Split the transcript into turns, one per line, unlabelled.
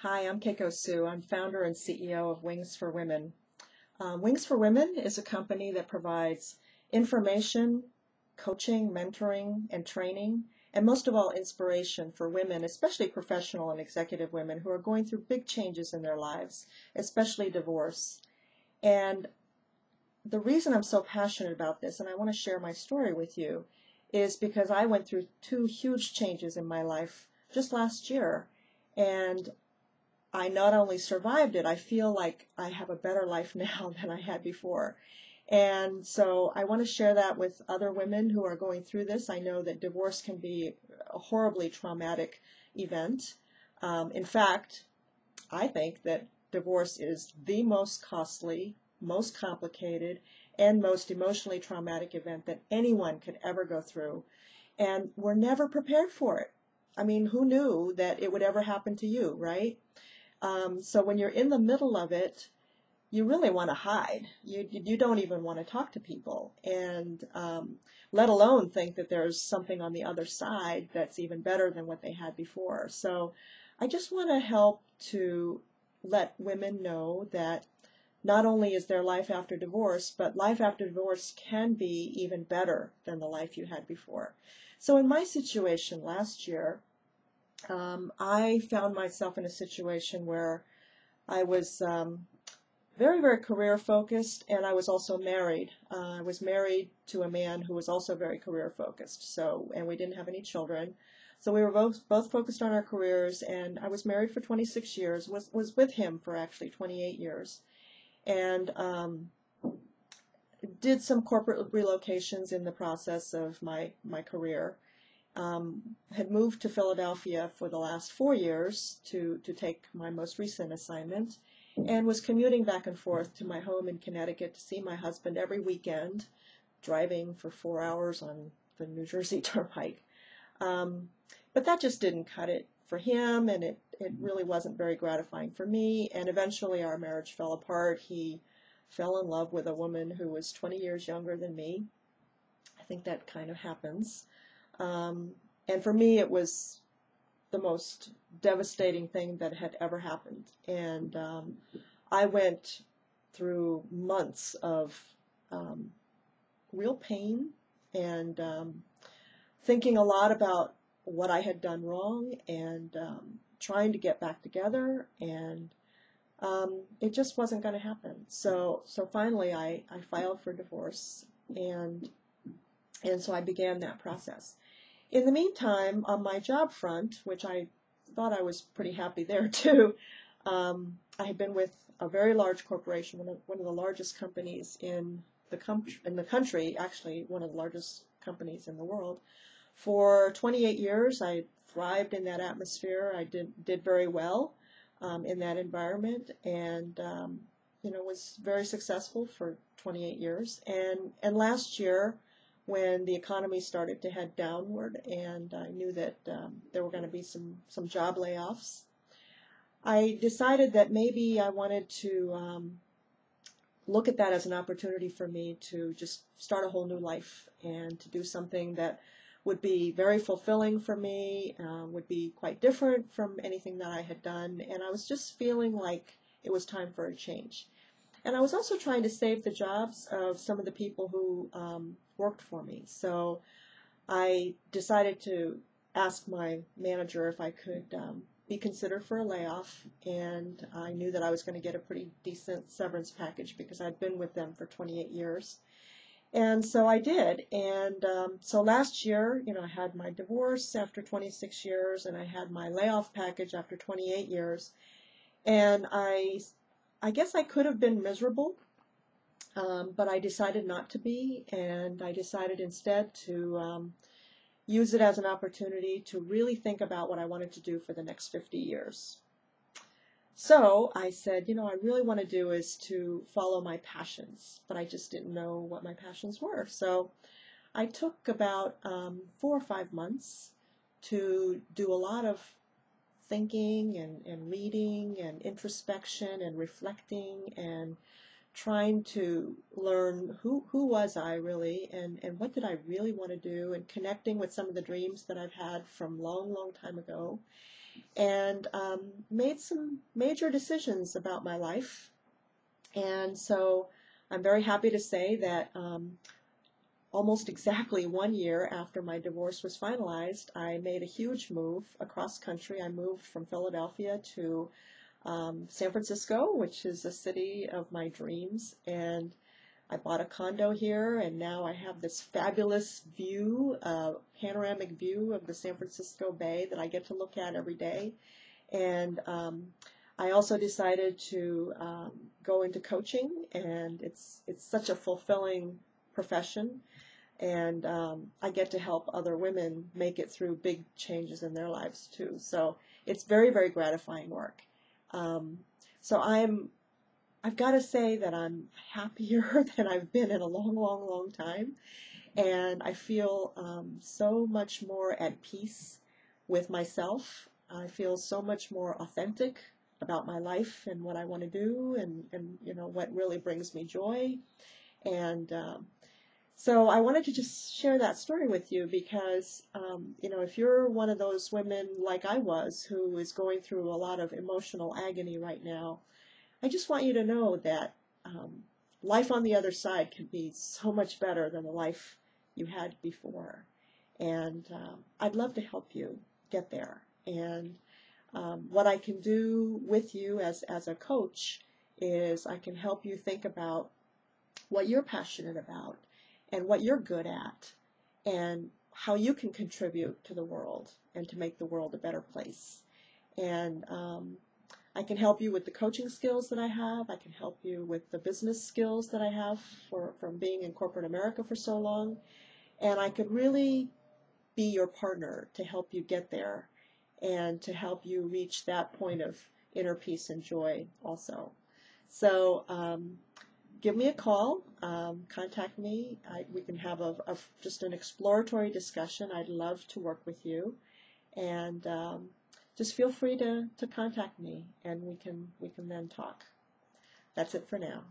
Hi, I'm Keiko Sue. I'm founder and CEO of Wings for Women. Wings for Women is a company that provides information, coaching, mentoring, and training, and most of all, inspiration for women, especially professional and executive women who are going through big changes in their lives, especially divorce. And the reason I'm so passionate about this, and I want to share my story with you, is because I went through two huge changes in my life just last year. And I not only survived it, I feel like I have a better life now than I had before. And so I want to share that with other women who are going through this. I know that divorce can be a horribly traumatic event. In fact, I think that divorce is the most costly, most complicated, and most emotionally traumatic event that anyone could ever go through. And we're never prepared for it. I mean, who knew that it would ever happen to you, right? So when you're in the middle of it, you really want to hide. You don't even want to talk to people, and let alone think that there's something on the other side that's even better than what they had before. So I just want to help to let women know that not only is there life after divorce, but life after divorce can be even better than the life you had before. So in my situation last year, I found myself in a situation where I was very, very career focused, and I was also married. I was married to a man who was also very career focused. So, and we didn't have any children. So we were both focused on our careers, and I was married for 26 years, was with him for actually 28 years, and did some corporate relocations in the process of my career. Had moved to Philadelphia for the last 4 years to take my most recent assignment, and was commuting back and forth to my home in Connecticut to see my husband every weekend, driving for 4 hours on the New Jersey Turnpike. But that just didn't cut it for him, and it really wasn't very gratifying for me, and eventually our marriage fell apart. He fell in love with a woman who was 20 years younger than me. I think that kind of happens. And for me, it was the most devastating thing that had ever happened. And I went through months of real pain and thinking a lot about what I had done wrong and trying to get back together. And it just wasn't going to happen. So finally, I filed for divorce, and so I began that process. In the meantime, on my job front, which I thought I was pretty happy there too, I had been with a very large corporation, one of the largest companies in the country, actually one of the largest companies in the world, for 28 years. I thrived in that atmosphere. I did very well in that environment, and was very successful for 28 years. And last year, when the economy started to head downward, and I knew that there were going to be some job layoffs, I decided that maybe I wanted to look at that as an opportunity for me to just start a whole new life and to do something that would be very fulfilling for me, would be quite different from anything that I had done, and I was just feeling like it was time for a change. And I was also trying to save the jobs of some of the people who worked for me. So I decided to ask my manager if I could be considered for a layoff, and I knew that I was going to get a pretty decent severance package because I'd been with them for 28 years. And so I did. And so last year, I had my divorce after 26 years, and I had my layoff package after 28 years. And I guess I could have been miserable, but I decided not to be, and I decided instead to use it as an opportunity to really think about what I wanted to do for the next 50 years. So I said, I really want to do is to follow my passions, but I just didn't know what my passions were. So I took about 4 or 5 months to do a lot of thinking and reading and introspection and reflecting and trying to learn who was I really, and what did I really want to do, and connecting with some of the dreams that I've had from long, long time ago. and made some major decisions about my life. And so I'm very happy to say that almost exactly 1 year after my divorce was finalized, I made a huge move across country. I moved from Philadelphia to San Francisco, which is a city of my dreams, and I bought a condo here, and now I have this fabulous view, panoramic view of the San Francisco Bay that I get to look at every day. And I also decided to go into coaching, and it's such a fulfilling profession, and I get to help other women make it through big changes in their lives too. So it's very, very gratifying work. Um, so I've got to say that I'm happier than I've been in a long, long, long time, and I feel so much more at peace with myself. I feel so much more authentic about my life and what I want to do, and you know what really brings me joy. And so I wanted to just share that story with you because, you know, if you're one of those women like I was who is going through a lot of emotional agony right now, I just want you to know that life on the other side can be so much better than the life you had before. And I'd love to help you get there. And what I can do with you as a coach is I can help you think about what you're passionate about and what you're good at and how you can contribute to the world and to make the world a better place. And I can help you with the coaching skills that I have. I can help you with the business skills that I have from being in corporate America for so long. And I could really be your partner to help you get there and to help you reach that point of inner peace and joy also. So give me a call, contact me. We can have just an exploratory discussion. I'd love to work with you. And just feel free to contact me, and we can then talk. That's it for now.